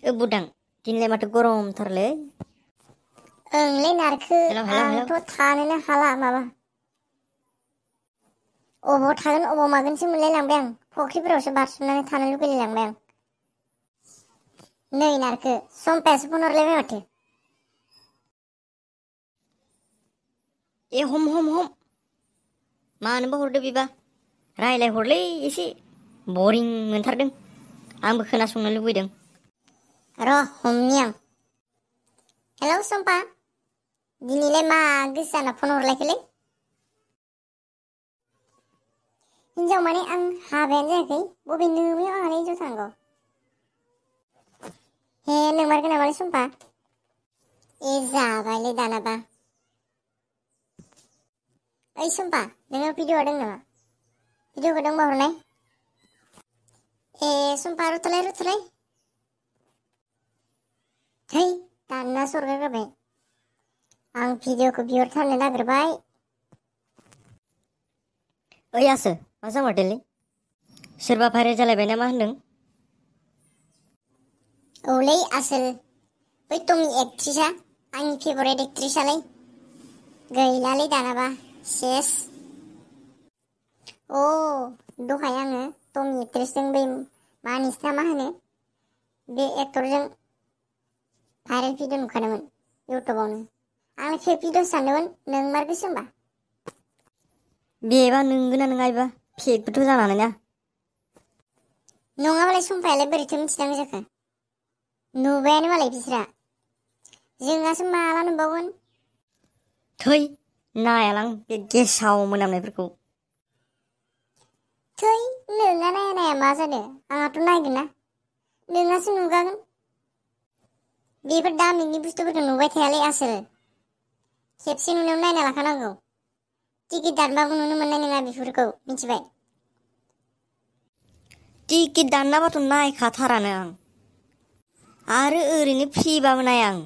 बुदां दिनैलाय माथो गरमथारलै। ओंलै नारखो आंथ' थानोनो हाला माबा अबाव थागोन अबाव मागोनसो मोनलायलांबाय आं। फुख्रिफोरावसो बारसोमनानै थानो लुगैलायलांबाय आं। नै नारखो सम्पायासो फन हरलायबाय माथो। ए हम मानोबा हरदो बेबा रायलायहरलै एसे बरिं मोनथारदों आंबो खोनासंनो लुबैदों। र' हमनि आं। हेलौ सम्पा, दिनैलाय मा गोसो जाना फन हरलायखोलै? हिनजाव माने आं हाबायानो जायाखै, बबे नोमायाव आंहालाय हिनजाव थानांगौ? हे नोंमारगौ नामालै सम्पा? ए जाबायलै दानाबा। ओइ सम्पा, नोंनाव भिडिअ दं नामा? भिडिअखौ दंबा हरनाय। ए सम्पा रुथ'लाय है दानना सरगा गारबाय। आं भिडिअखौ बिहरथारनो नागिरबाय। ओइ आसो मा जामारदोंलै? सोरबा भाइरेल जालायबाय ना मा होनदों? औलै आसोल, बै टमि एक्ट्रिसआ, आंनि फेभरेट एक्ट्रिसआलाय गैलालै दानाबा सेस। अ दहाय आङो टमि एक्ट्रिसजों बै मानिसा मा होनो बे एक्टरजों भाइरेल भिडिअ नुखादोंमोन इउटुबावनो। आं फेक भिडिअ सानदोंमोन, नोंमारगौसो होमबा। बेबा नोंगोना नङा बेबा फेकबोथ' जानो हानाय ना। नङाबालाय सम्पायालाय बोरैथो मिथिनांगौ जाखो? नुबायानो मालाय बिस्रा, जोंहासो माला नुबावगोन। थै नायालां बे गेसाव मोनामनायफोरखौ। थै नोंहा नाया मा जादों? आंहाथ' नायगोन ना, नोंहासो नुगागोन। बेफोर दामिनि बुस्थुफोरखौ नुबाय थायालै आसोल, खेबसे नुनायाव नायना लाखानांगौ। टिकेट दानबाबो नुनो मोननाय नङा बेफोरखौ, मिथिबाय? टिकेट दाननाबाथ' नायखाथारानो आं, आरो ओरैनो फ्रिबाबो नाया आं।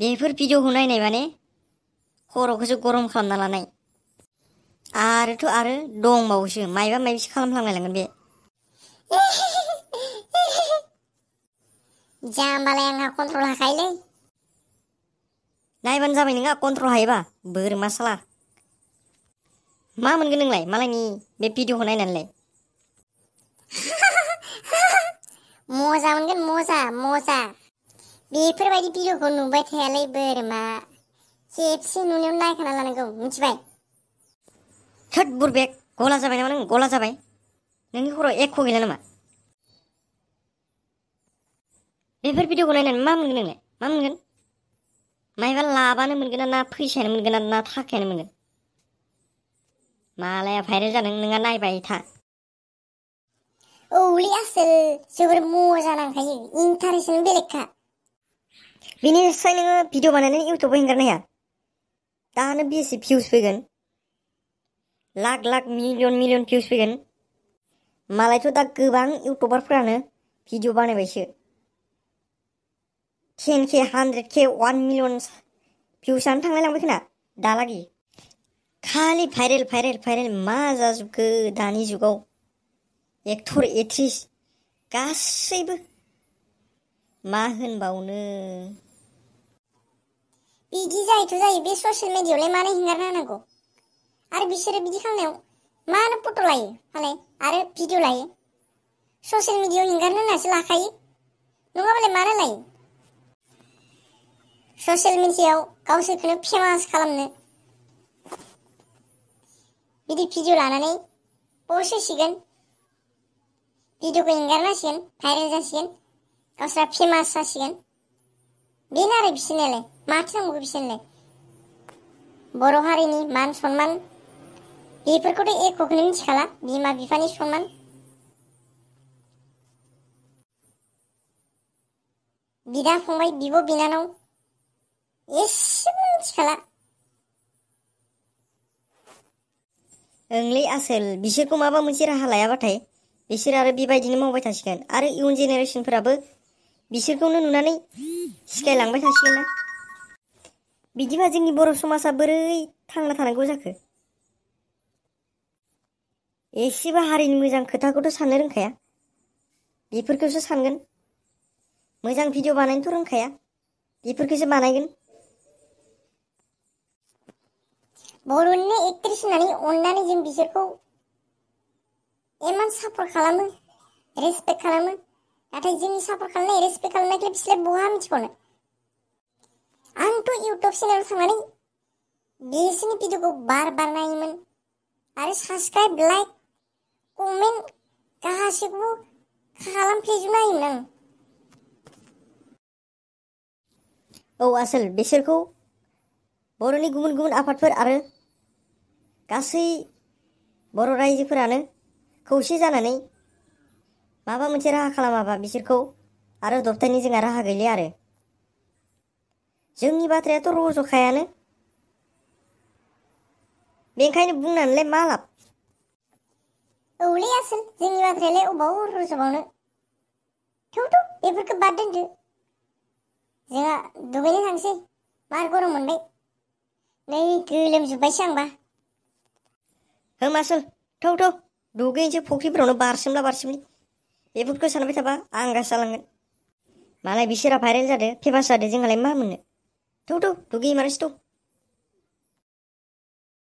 बेफोर भिडिअखौ नायनाय माने खर'खौसो गरम खालामना लानाय। आरो दंबावोसो मायबा मायबिसो खालामफ्लांलायलांगोन बे। जाम्बालाय आंहा कन्ट्रल हाखायोलै। नायबानो जाबाय नोंहा कन्ट्रल हायोबा, बोरमा साला। मा मोनगोन नोंलाय मालायनि बे भिडिअखौ नायनानैलाय? मजा मोनगोन मजा। बेफोरबायदि भिडिअखौ नुबाय थायालै बोरमा, खेबसे नुनायाव नायखाना लानांगौ, मिथिबाय? थोद बुरबेक, गला जाबाय नामा नों? गला जाबाय? नोंनि खर'आव एख' गैला नामा? बेफोर भिडिअखौ नायनानै मा मोनगोन नोंलाय? मा मोनगोन? मायबा लाबानो मोनगोन ना फैसायानो मोनगोन ना थाखायानो मोनगोन? मालाया भाइरेल जादों नोंहा नायबाय था। औलै आसोल, जोबोर मजा नांखायो, इन्टारेस्टआनो बेलेगखा। बेनिफ्राय नोङो भिडिअ बानायनानै इउटुबाव हेंगारनो हाया? दानो बेसे भिउस फैगोन? लाख मिलियन भिउस फैगोन। मालायथ' दा गोबां इउटुबारफोरानो भिडिअ बानायबायसो। 10K 100K 1 मिलियन भिउसआनो थांलायलांबाय खोना दालागि। खालि भाइरेल मा जाजोबखो दानि जुगाव? एक्टर एक्ट्रिस गासैबो मा होनबावनो। बिदि जायोथ' जायो, बे ससियेल मिडियायावलाय मानो हेंगारना होनांगौ? आरो बिसोरो बिदि खालामनायाव मानो फट' लायो मालाय आरो भिडिअ लायो? ससियेल मिडियायाव हेंगारनो होननासो लाखायो, नङाबालाय मानो लायो? ससियेल मिडियायाव गावसोरखौनो फेमास खालामनो बिदि भिडिअ लानानै पस्ट होसिगोन, भिडिअखौ हेंगारना होसिगोन, भाइरेल जासिगोन, गावस्रा फेमास जासिगोन। बेनो आरो बिसोरनियालाय माथो नांबावगौ बिसोरनोलाय? बर' हारिनि मान सनमान बेफोरखौथ' एख'खौनो मिथिखाला, बिमा बिफानि सनमान। बिदा फंबाय बिब' बिनानाव एसेबो मिथिखाला। ओंलै आसोल, बिसोरखौ माबा मोनसे राहा लायाबाथाय बिसोर आरो बेबायदिनो मावबाय थासिगोन, आरो इयुन जेनेरेसनफोराबो बिसोरखौनो नुनानै सिखायलांबाय थासिगोन ना। बिदिबा जोंनि बर' समाजा बोरै थांना थानांगौ जाखो? एसेबो हारिनि मोजां खोथाखौथ' साननो रोंखाया, बेफोरखौसो सानगोन। मोजां भिडिअ बानायनोथ' रोंखाया बेफोरखौसो बानायगोन। बर'निनो एक्ट्रेस होननानै अननानै जों बिसोरखौ इमान सापर्ट खालामो, रेसपेक्ट खालामो। नाथाय जोंनि सापर्ट खालामनाय रेसपेक्ट खालामनायखौ बिसोर बहा मिथिबावनो। आंथ' इउटुब चेनेलाव थांनानै बिसोरनि भिडिअखौ बार नायोमोन आरो साबस्क्राइब, लाइक, कमेन्ट गासैखौबो खालामफ्लेजोबना होयोमोन आं। औ आसोल बिसोरखौ बर'नि गुबुन गुबुन आफादफोर आरो गासै बर' रायजोफोरानो खौसे जानानै माबा मोनसे राहा खालामाबा बिसोरखौ आरो दबथायनो जोंहा राहा गैलिया आरो। जोंनि बाथ्रायाथ' रज'खायानो, बेनिखायनो बुंनानैलाय मा लाब। औलै आसोल जोंनि बाथ्रायालाय अबाव रज'बावनो। थेवथ' बेफोरखौ बाद दोनदो। जोंहा दुगैनो थांसै, मार गरम मोनबाय। नै गोलोमजोब्बायसो आंबा। आसोल थौ दुगैनोसै फुख्रिफोरावनो बारसोमला बेफोरखौ सानबाय थाबा आंगास जालांगोन। मालाय बिसोरा भाइरेल जादो, फेमास जादो, जोंहालाय मा मोननो। थौ दुगैमारसै थौ।